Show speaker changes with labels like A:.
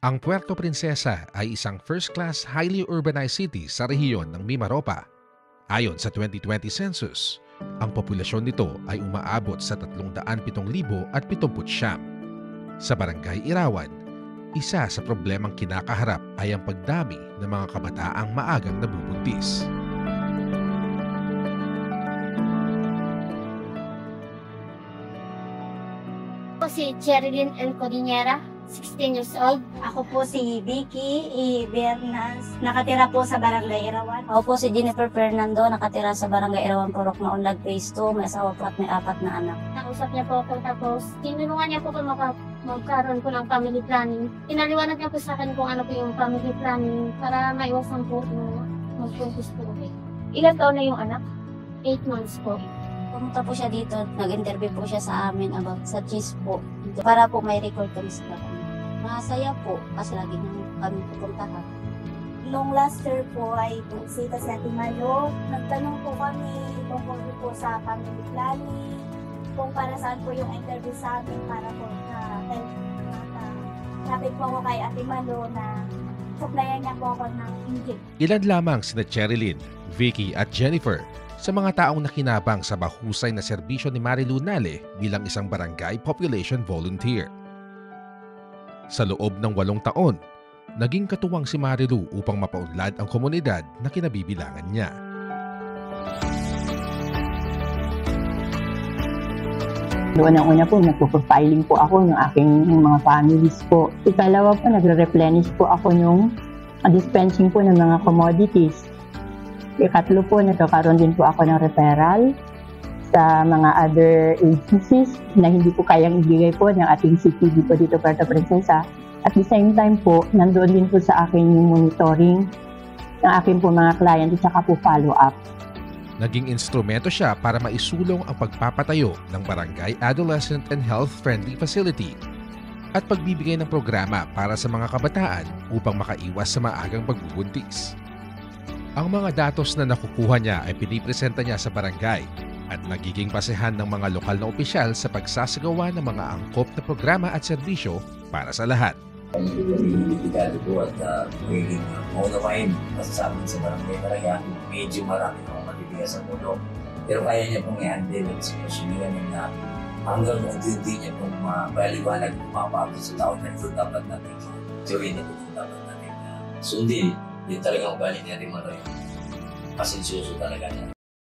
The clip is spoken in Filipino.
A: Ang Puerto Princesa ay isang first-class highly urbanized city sa rehiyon ng Mimaropa. Ayon sa 2020 census, ang populasyon nito ay umaabot sa 307,079. Sa Barangay Irawan, isa sa problemang kinakaharap ay ang pagdami ng mga kabataang maagang nabubuntis.
B: Ako si Cherilyn L. Codinera, 16 years old.
C: Ako po si Vicky Bernas, nakatira po sa Barangay Irawan.
D: Ako po si Jennifer Fernando, nakatira sa Barangay Irawan, Purok Maunlad, Phase 2. May asawa po at may 4 na anak.
B: Nausap niya po ako tapos tinulungan niya po kung magkaroon ko ng family planning. Pinaliwanag niya po sa akin kung ano po yung family planning para maiwasan po yung mag-focus po.
C: Ilan taon na yung anak?
B: 8 months po.
D: Pumunta po siya dito, nag-interview po siya sa amin about sa cheese po. Para po may record kami sa kanya. Masaya po kasi lagi nang kami pupuntahan.
C: Nung last year po ay bumisita sa Timalo. Nagtanong po kami tungkol po sa family planning, kung para saan po yung interview sa amin para po na help. Napit po ako kay Ate Malo na supplyan niya po ako ng inject.
A: Ilan lamang sina Cherilyn, Vicky at Jennifer sa mga taong nakinabang sa mahusay na serbisyo ni Marilu Nale bilang isang barangay population volunteer. Sa loob ng 8 taon, naging katuwang si Marilu upang mapaunlad ang komunidad na kinabibilangan niya.
E: Unang-una po, nagpo-profiling po ako ng aking mga families po. Ikalawa po, nagre-replenish po ako ng dispensing po ng mga commodities. Ikatlo po, nagkakaroon din po ako ng referral sa mga other agencies na hindi po kayang ibigay po ng ating CPD po dito Puerto Princesa. At the same time po, nandoon din po sa akin yung monitoring ng aking po mga client at saka po follow-up.
A: Naging instrumento siya para maisulong ang pagpapatayo ng Barangay Adolescent and Health Friendly Facility at pagbibigay ng programa para sa mga kabataan upang makaiwas sa maagang pagbubuntis. Ang mga datos na nakukuha niya ay pinipresenta niya sa barangay at nagiging basehan ng mga lokal na opisyal sa pagsasagawa ng mga angkop na programa at serbisyo para sa lahat.
F: Delikado po at magiging maunawain masasabi sa barangay talaga. Medyo marami akong matibigas sa mundo. Pero kaya niya pong i-handle ang sitwasyon nila na hanggang unti-unti niya pong mapaliwanag at mapapagod sa tao na ito dapat natin gawin, ito dapat natin sundin. Yun talagang ugali natin mga pasensyoso talaga niya.